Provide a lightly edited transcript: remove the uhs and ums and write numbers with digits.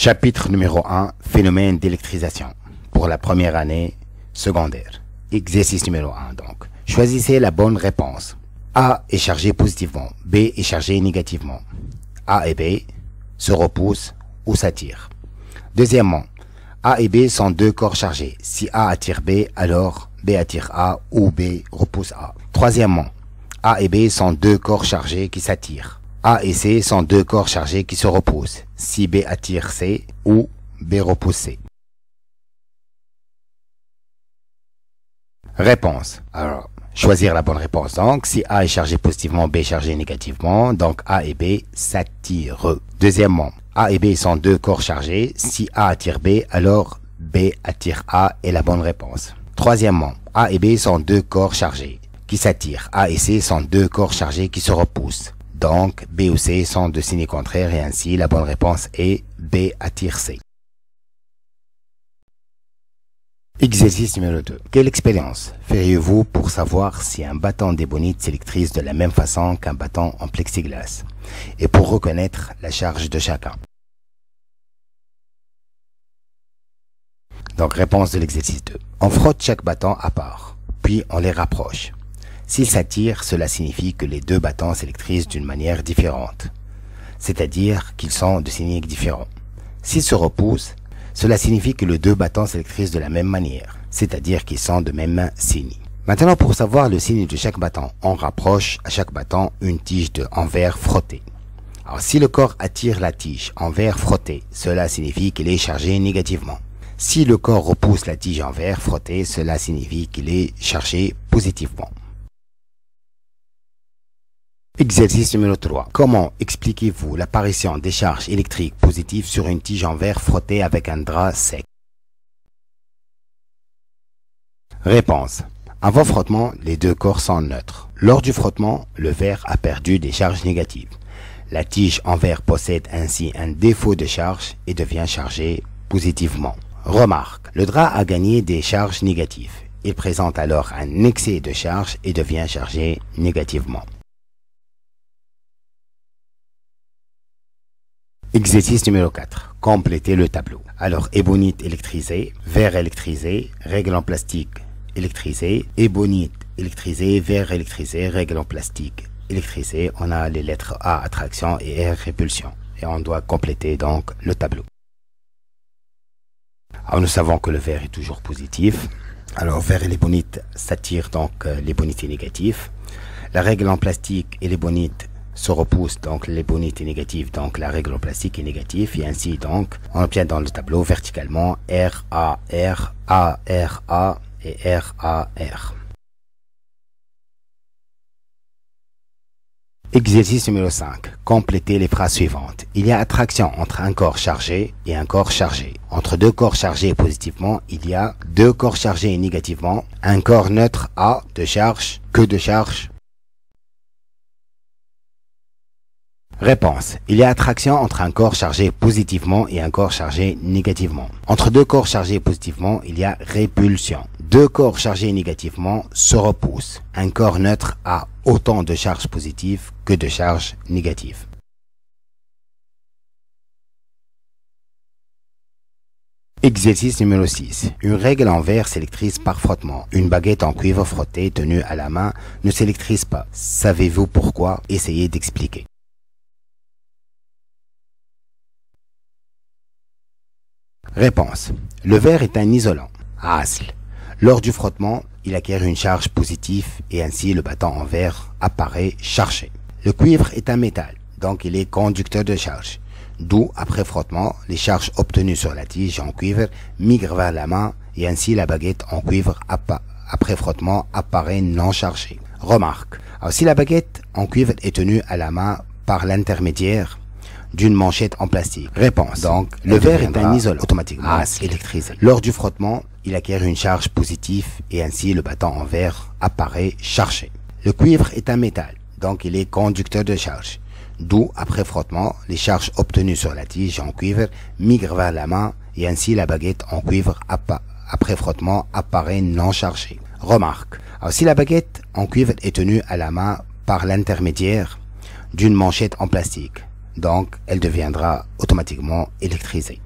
Chapitre numéro 1, phénomène d'électrisation. Pour la première année secondaire. Exercice numéro 1 donc. Choisissez la bonne réponse. A est chargé positivement, B est chargé négativement. A et B se repoussent ou s'attirent. Deuxièmement, A et B sont deux corps chargés. Si A attire B, alors B attire A ou B repousse A. Troisièmement, A et B sont deux corps chargés qui s'attirent. A et C sont deux corps chargés qui se repoussent. Si B attire C ou B repousse C. Réponse. Alors, choisir la bonne réponse. Donc, si A est chargé positivement, B est chargé négativement. Donc, A et B s'attirent. Deuxièmement, A et B sont deux corps chargés. Si A attire B, alors B attire A est la bonne réponse. Troisièmement, A et B sont deux corps chargés qui s'attirent. A et C sont deux corps chargés qui se repoussent. Donc, B ou C sont de signes contraires et ainsi la bonne réponse est B attire C. Exercice numéro 2. Quelle expérience feriez-vous pour savoir si un bâton d'ébonite s'électrise de la même façon qu'un bâton en plexiglas et pour reconnaître la charge de chacun? Donc, réponse de l'exercice 2. On frotte chaque bâton à part, puis on les rapproche. S'ils s'attirent, cela signifie que les deux bâtons s'électrisent d'une manière différente, c'est-à-dire qu'ils sont de signes différents. S'ils se repoussent, cela signifie que les deux bâtons s'électrisent de la même manière, c'est-à-dire qu'ils sont de même signe. Maintenant, pour savoir le signe de chaque bâton, on rapproche à chaque bâton une tige en verre frotté. Alors, si le corps attire la tige en verre frotté, cela signifie qu'il est chargé négativement. Si le corps repousse la tige en verre frotté, cela signifie qu'il est chargé positivement. Exercice numéro 3. Comment expliquez-vous l'apparition des charges électriques positives sur une tige en verre frottée avec un drap sec? Réponse. Avant frottement, les deux corps sont neutres. Lors du frottement, le verre a perdu des charges négatives. La tige en verre possède ainsi un défaut de charge et devient chargée positivement. Remarque, le drap a gagné des charges négatives. Il présente alors un excès de charge et devient chargé négativement. Exercice numéro 4. Complétez le tableau. Alors, ébonite électrisée, verre électrisé, règle en plastique électrisée, ébonite électrisée, verre électrisé, règle en plastique électrisée. On a les lettres A, attraction, et R, répulsion. Et on doit compléter donc le tableau. Alors, nous savons que le verre est toujours positif. Alors, verre et l'ébonite s'attirent, donc l'ébonite est négatif. La règle en plastique et l'ébonite se repousse, donc l'ébonite est négative, donc la règle en plastique est négative, et ainsi donc on obtient dans le tableau verticalement R, A, R, A, R, A et R, A, R. Exercice numéro 5. Complétez les phrases suivantes. Il y a attraction entre un corps chargé et un corps chargé. Entre deux corps chargés positivement, il y a deux corps chargés négativement. Un corps neutre A de charge, que de charge. Réponse. Il y a attraction entre un corps chargé positivement et un corps chargé négativement. Entre deux corps chargés positivement, il y a répulsion. Deux corps chargés négativement se repoussent. Un corps neutre a autant de charges positives que de charges négatives. Exercice numéro 6. Une règle en verre s'électrise par frottement. Une baguette en cuivre frottée tenue à la main ne s'électrise pas. Savez-vous pourquoi? Essayez d'expliquer. Réponse. Le verre est un isolant, ASL. Lors du frottement, il acquiert une charge positive et ainsi le bâton en verre apparaît chargé. Le cuivre est un métal, donc il est conducteur de charge. D'où, après frottement, les charges obtenues sur la tige en cuivre migrent vers la main et ainsi la baguette en cuivre après frottement apparaît non chargée. Remarque. Alors, si la baguette en cuivre est tenue à la main par l'intermédiaire d'une manchette en plastique. Réponse. Donc, le verre est un isolant automatiquement électrisé. Lors du frottement, il acquiert une charge positive et ainsi le bâton en verre apparaît chargé. Le cuivre est un métal, donc il est conducteur de charge. D'où, après frottement, les charges obtenues sur la tige en cuivre migrent vers la main et ainsi la baguette en cuivre après frottement apparaît non chargée. Remarque. Alors, si la baguette en cuivre est tenue à la main par l'intermédiaire d'une manchette en plastique, donc elle deviendra automatiquement électrisée.